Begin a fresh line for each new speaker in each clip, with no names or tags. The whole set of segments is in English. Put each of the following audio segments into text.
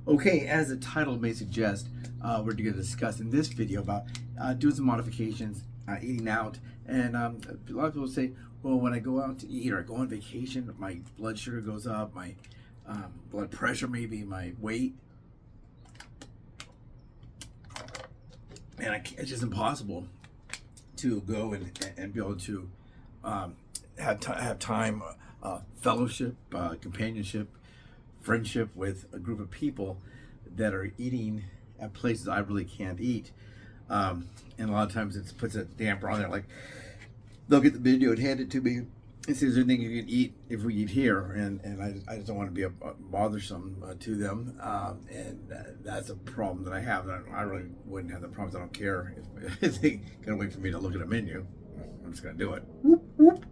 Okay, as the title may suggest, we're going to discuss in this video about doing some modifications, eating out. And a lot of people say, well, when I go out to eat or I go on vacation, my blood sugar goes up, my blood pressure, maybe my weight. And it's just impossible to go and be able to have time, fellowship, companionship, friendship with a group of people that are eating at places I really can't eat. And a lot of times it puts a damper on there. Like, they'll get the video and hand it to me and say, is there anything you can eat if we eat here? And I just don't want to be bothersome to them. And that's a problem that I have. I really wouldn't have the problems. I don't care if they can wait for me to look at a menu. I'm just going to do it. Whoop, whoop.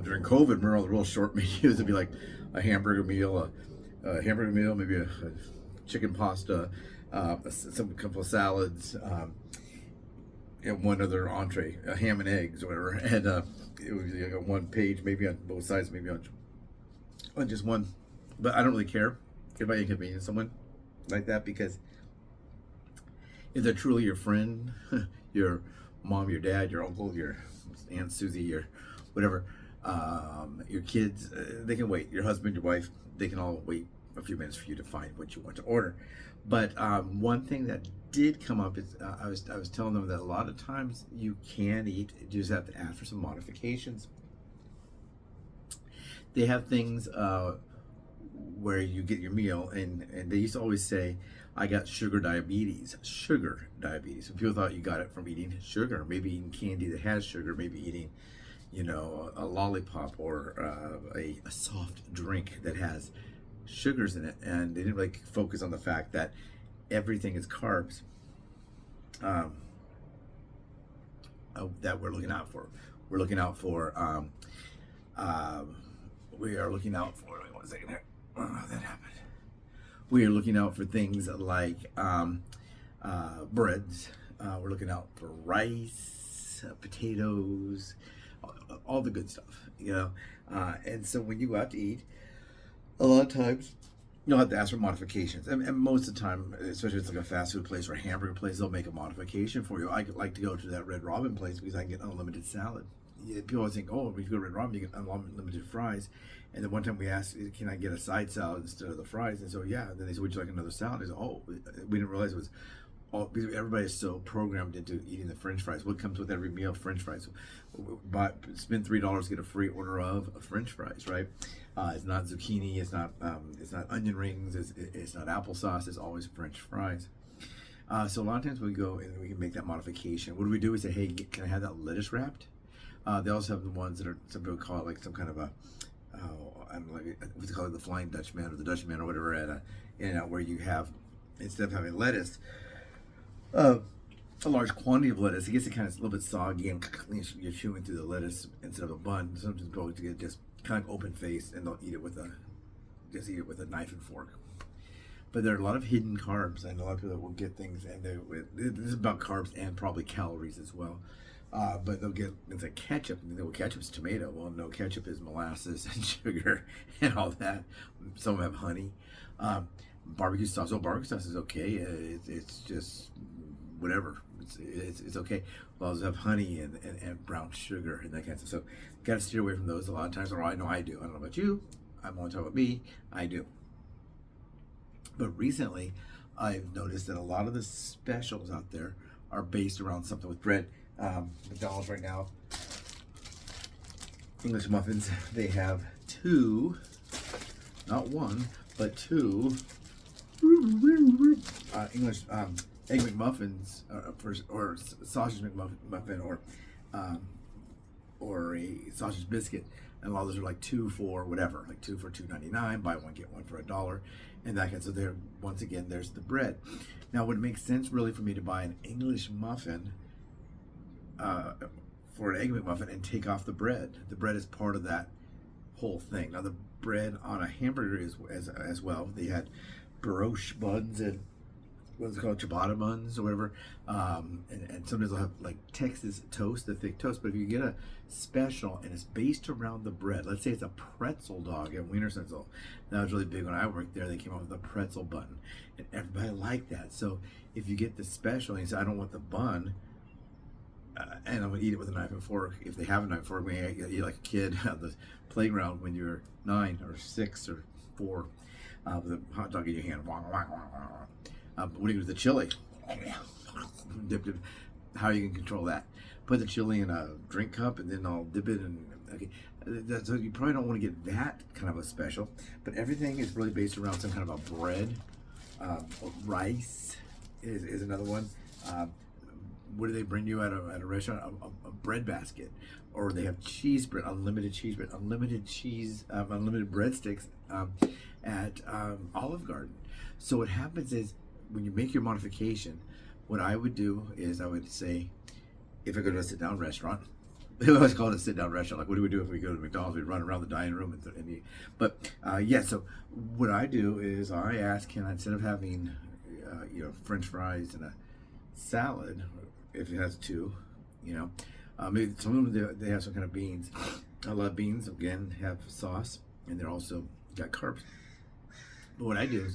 During COVID, remember all the real short menus? It'd be like a hamburger meal, maybe a chicken pasta, some couple of salads, and one other entree, ham and eggs or whatever. And it was like a one page, maybe on both sides, maybe on just one. But I don't really care if I inconvenience someone like that, because if they're truly your friend, your mom, your dad, your uncle, your Aunt Susie, your whatever, your kids, they can wait. Your husband, your wife, they can all wait a few minutes for you to find what you want to order. But one thing that did come up is I was telling them that a lot of times you can eat, you just have to ask for some modifications. They have things where you get your meal, and they used to always say, I got sugar diabetes. Sugar diabetes. And people thought you got it from eating sugar, maybe eating candy that has sugar, maybe eating, a lollipop or a soft drink that has sugars in it. And they didn't really focus on the fact that everything is carbs that we're looking out for. We're looking out for, we are looking out for, wait 1 second here. Oh, that happened. We are looking out for things like breads. We're looking out for rice, potatoes, all the good stuff, and so when you go out to eat, a lot of times you'll have to ask for modifications, and most of the time, especially if it's like a fast food place or a hamburger place, they'll make a modification for you. I like to go to that Red Robin place because I can get unlimited salad. People always think, oh, if you go to Red Robin, you get unlimited fries. And then one time we asked, can I get a side salad instead of the fries? And so, yeah. And then they said, would you like another salad? They said, oh, we didn't realize it was all, because everybody is so programmed into eating the French fries. What comes with every meal? French fries. Spend $3, get a free order of French fries, right? It's not zucchini. It's not onion rings. It's not applesauce. It's always French fries. So a lot of times we go and we can make that modification. What do? We say, hey, can I have that lettuce wrapped? They also have the ones that are, some people call it like some kind of a, I don't know, like, what's it called, the Flying Dutchman or the Dutchman or whatever, at where you have, instead of having lettuce, a large quantity of lettuce. It gets it kind of a little bit soggy, and you're chewing through the lettuce instead of a bun. Sometimes people get just kind of open faced, and they'll eat it with a knife and fork. But there are a lot of hidden carbs, and a lot of people will get things, and this is about carbs and probably calories as well. But they'll get, it's like ketchup, and they go, well, ketchup's tomato. Well, no, ketchup is molasses and sugar and all that. Some of them have honey. Barbecue sauce. Oh, barbecue sauce is okay. It's just whatever. It's okay. Well, those have honey and brown sugar and that kind of stuff. So got to steer away from those a lot of times. Or I know I do. I don't know about you. I'm only talking about me. I do. But recently, I've noticed that a lot of the specials out there are based around something with bread. McDonald's right now, English muffins, they have two, not one, but two English egg McMuffins, or sausage McMuffin, or a sausage biscuit, and a lot of those are like 2 for whatever, like 2 for $2.99, buy one get one for $1, and that kind of, so there, once again, there's the bread. Now, would it make sense really for me to buy an English muffin for an egg McMuffin and take off the bread? The bread is part of that whole thing. Now, the bread on a hamburger is as well. They had brioche buns and what's it called, ciabatta buns or whatever, and sometimes they'll have like Texas toast, the thick toast. But if you get a special and it's based around the bread, let's say it's a pretzel dog at Wiener Schnitzel. That was really big when I worked there. They came out with a pretzel bun, and everybody liked that. So if you get the special and you say, I don't want the bun, and I'm gonna eat it with a knife and fork. If they have a knife and fork, maybe you eat like a kid at the playground when you're 9 or 6 or 4, with a hot dog in your hand. But what do you do with the chili? Dip it. How you can control that? Put the chili in a drink cup and then I'll dip it in. Okay, so you probably don't want to get that kind of a special. But everything is really based around some kind of a bread. Rice is another one. What do they bring you at a restaurant? A bread basket, or they have cheese bread, unlimited cheese bread, unlimited cheese, unlimited breadsticks at Olive Garden. So what happens is, when you make your modification, what I would do is I would say, if I go to a sit-down restaurant, they always call it a sit-down restaurant. Like, what do we do if we go to McDonald's? We run around the dining room and eat. But yeah, so what I do is I ask, can I, instead of having French fries and a salad, if it has 2, maybe some of them they have some kind of beans. I love beans. Again, have sauce, and they're also got carbs. But what I do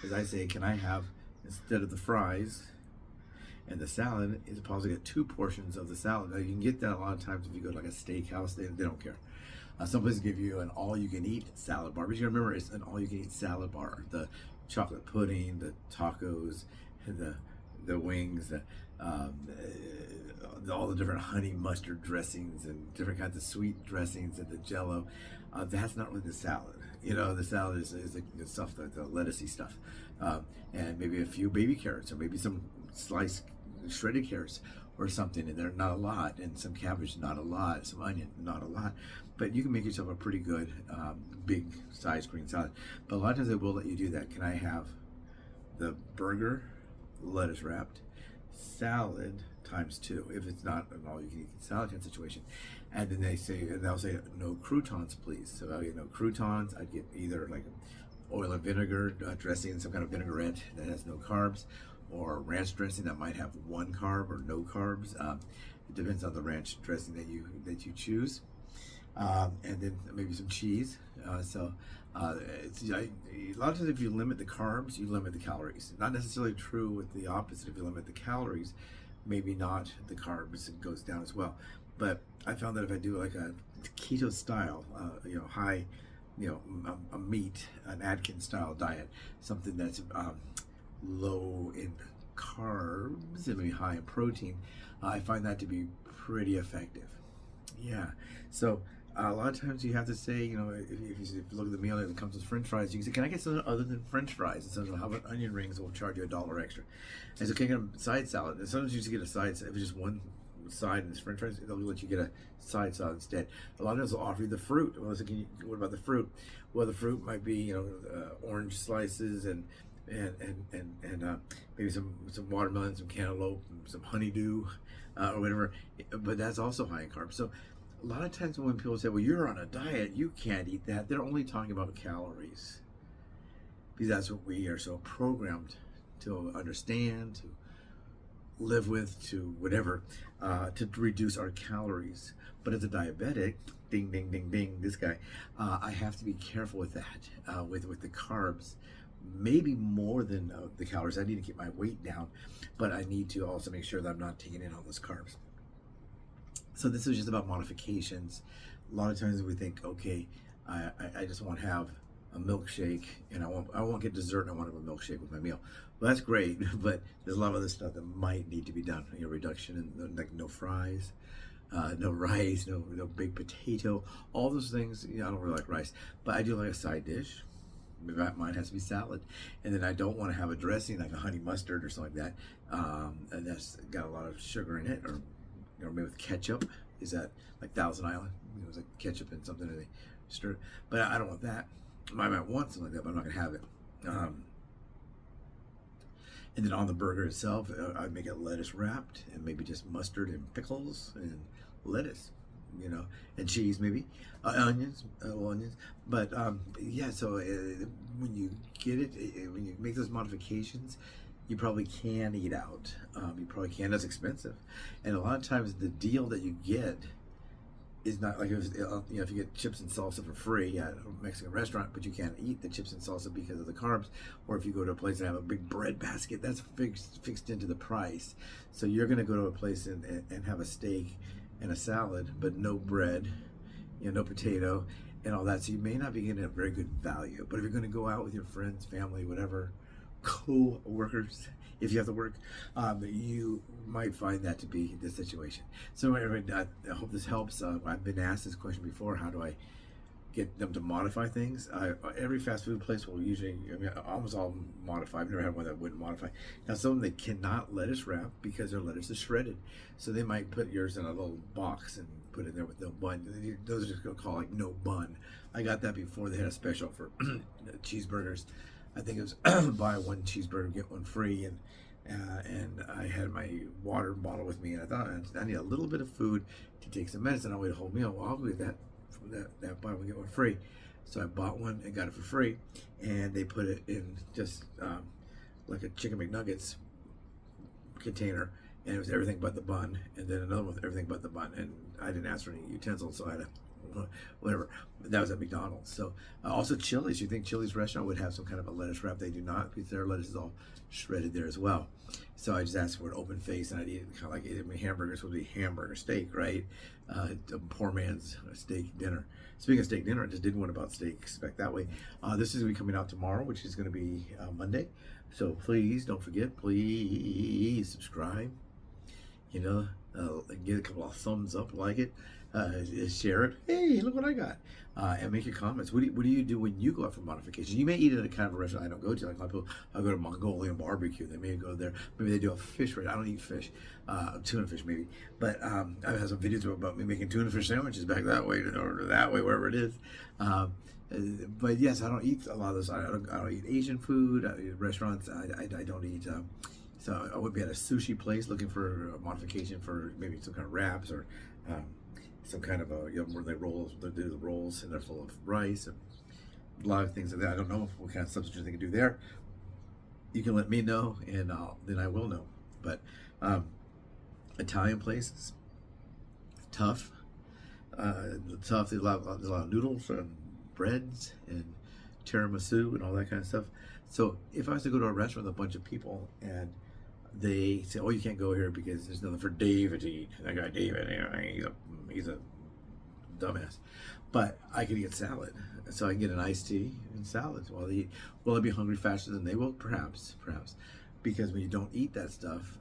is I say, can I have, instead of the fries and the salad, is it possible to get 2 portions of the salad? Now, you can get that a lot of times if you go to like a steakhouse. They don't care. Some places give you an all-you-can-eat salad bar, but you gotta remember it's an all-you-can-eat salad bar. The chocolate pudding, the tacos, the wings, all the different honey mustard dressings and different kinds of sweet dressings and the Jello. That's not really the salad. The salad is the stuff, the lettucey stuff, and maybe a few baby carrots, or maybe some sliced shredded carrots or something, and they're not a lot, and some cabbage, not a lot, some onion, not a lot. But you can make yourself a pretty good big size green salad. But a lot of times they will let you do that. Can I have the burger, lettuce wrapped, salad times 2 if it's not an all-you-can-eat salad kind of situation? And then they'll say no croutons, please. So I'll get no croutons. I'd get either like oil and vinegar dressing, some kind of vinaigrette that has no carbs, or ranch dressing that might have 1 carb or no carbs. It depends on the ranch dressing that you choose, and then maybe some cheese. A lot of times if you limit the carbs, you limit the calories. Not necessarily true with the opposite. If you limit the calories, maybe not the carbs, it goes down as well. But I found that if I do like a keto style, high, a meat, an Atkins style diet, something that's low in carbs and maybe high in protein, I find that to be pretty effective. Yeah. So a lot of times you have to say, if you look at the meal that comes with French fries, you can say, can I get something other than French fries? And so how about onion rings? We'll charge you $1 extra. And so can I get a side salad? And sometimes you just get a side salad. If it's just one side and it's French fries, they'll let you get a side salad instead. A lot of times they'll offer you the fruit. Well, so what about the fruit? Well, the fruit might be orange slices and maybe some watermelon, some cantaloupe, some honeydew, or whatever. But that's also high in carbs. So a lot of times when people say, well, you're on a diet, you can't eat that, they're only talking about calories, because that's what we are so programmed to understand, to live with, to whatever, to reduce our calories. But as a diabetic, ding, ding, ding, ding, this guy, I have to be careful with that, with the carbs. Maybe more than the calories. I need to keep my weight down, but I need to also make sure that I'm not taking in all those carbs. So this is just about modifications. A lot of times we think, okay, I just want to have a milkshake, and I won't get dessert, and I want to have a milkshake with my meal. Well, that's great, but there's a lot of other stuff that might need to be done. Reduction in like no fries, no rice, no baked potato, all those things. I don't really like rice, but I do like a side dish. Maybe mine has to be salad, and then I don't want to have a dressing like a honey mustard or something like that, and that's got a lot of sugar in it, or maybe with ketchup. Is that like Thousand Island? It's like ketchup and something that they stir. But I don't want that. I might want something like that, but I'm not gonna have it. And then on the burger itself, I'd make it lettuce wrapped, and maybe just mustard and pickles and lettuce, and cheese maybe, onions. But yeah, so when you get it, when you make those modifications, you probably can eat out. You probably can. That's expensive, and a lot of times the deal that you get is not like if if you get chips and salsa for free at a Mexican restaurant, but you can't eat the chips and salsa because of the carbs, or if you go to a place and have a big bread basket, that's fixed into the price. So you're going to go to a place and have a steak and a salad, but no bread, no potato and all that. So you may not be getting a very good value. But if you're going to go out with your friends, family, whatever, co-workers, if you have to work, you might find that to be the situation. So anyway, I hope this helps. I've been asked this question before: how do I get them to modify things? Every fast food place will usually, almost all modify. I've never had one that wouldn't modify. Now, some of them, they cannot lettuce wrap because their lettuce is shredded. So they might put yours in a little box and put it in there with no bun. Those are just going to call like no bun. I got that before. They had a special for cheeseburgers. I think it was buy one cheeseburger, get one free, and I had my water bottle with me, and I thought I need a little bit of food to take some medicine. I'll wait a whole meal. Well, I'll get that from that buy one get one free. So I bought one and got it for free, and they put it in just like a chicken McNuggets container, and it was everything but the bun, and then another one with everything but the bun, and I didn't ask for any utensils, so I had to whatever. That was at McDonald's. So also Chili's. You think Chili's restaurant would have some kind of a lettuce wrap? They do not, because their lettuce is all shredded there as well. So I just asked for an open face, and I'd eat it kind of like hamburgers would be hamburger steak, right? A poor man's steak dinner. Speaking of steak dinner, I just did one about steaks back that way. This is going to be coming out tomorrow, which is going to be Monday. So please don't forget, please subscribe. Get a couple of thumbs up, like it, share it. Hey, look what I got, and make your comments. What do you do when you go out for modification? You may eat at a kind of a restaurant I don't go to. Like a lot of people, I go to Mongolian barbecue. They may go there. Maybe they do a fish right. I don't eat fish, tuna fish maybe. But I have some videos about me making tuna fish sandwiches back that way or that way, wherever it is. But yes, I don't eat a lot of those. I don't eat Asian food. Restaurants. I don't eat. So I would be at a sushi place looking for a modification for maybe some kind of wraps or some kind of where they do the rolls and they're full of rice and a lot of things like that. I don't know what kind of substitutes they can do there. You can let me know, and then I will know. But Italian places, tough. There's a lot of noodles and breads and tiramisu and all that kind of stuff. So if I was to go to a restaurant with a bunch of people and they say, "Oh, you can't go here because there's nothing for David to eat." That guy David, he's a dumbass. But I could get salad, so I can get an iced tea and salad while they eat. Will I be hungry faster than they will? Perhaps, because when you don't eat that stuff,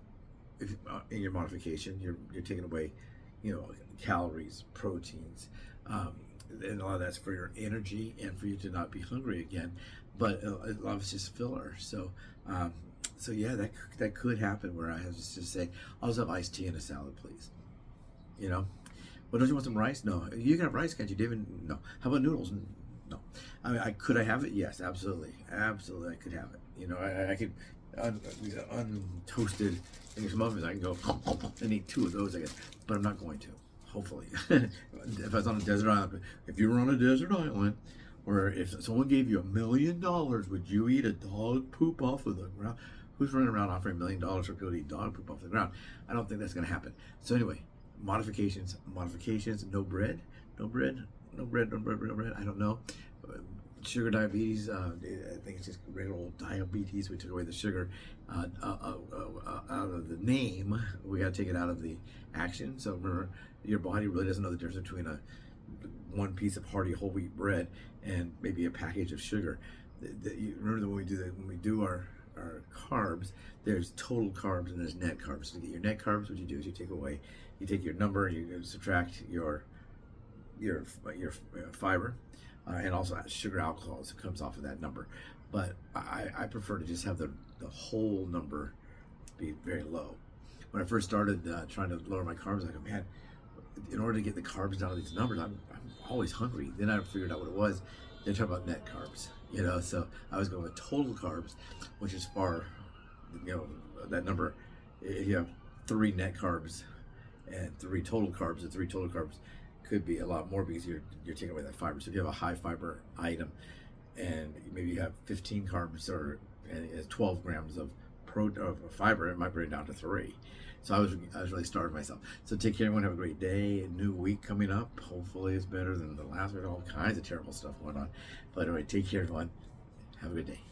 in your modification, you're taking away, calories, proteins, and a lot of that's for your energy and for you to not be hungry again. But a lot of it's just filler. So yeah, that could happen where I have to just say, "I'll just have iced tea and a salad, please." Well, don't you want some rice? No. You can have rice, can't you, David? No. How about noodles? No. I mean, could I have it? Yes, absolutely. Absolutely, I could have it. I could untoasted English muffins. I can go and eat 2 of those, I guess. But I'm not going to, hopefully. If I was on a desert island, if you were on a desert island, or if someone gave you $1 million, would you eat a dog poop off of the ground? Who's running around offering $1 million for people to eat dog poop off the ground? I don't think that's going to happen. So anyway, modifications, no bread. I don't know. Sugar diabetes, I think it's just regular old diabetes. We took away the sugar out of the name. We got to take it out of the action. So remember, your body really doesn't know the difference between one piece of hearty whole wheat bread and maybe a package of sugar. Remember that when we do our carbs, there's total carbs and there's net carbs. So to get your net carbs, what you do is you take your number, you subtract your fiber, and also sugar alcohols comes off of that number. But I prefer to just have the whole number be very low. When I first started trying to lower my carbs, I go, man, in order to get the carbs down to these numbers, I'm always hungry. Then I figured out what it was. They're talking about net carbs, so I was going with total carbs, which is far, that number. If you have 3 net carbs and 3 total carbs, the 3 total carbs could be a lot more because you're taking away that fiber. So if you have a high fiber item and maybe you have 15 carbs and it's 12 grams of fiber, it might bring it down to 3. So I was really starving myself. So take care, everyone. Have a great day. A new week coming up. Hopefully it's better than the last week. All kinds of terrible stuff going on. But anyway, take care, everyone. Have a good day.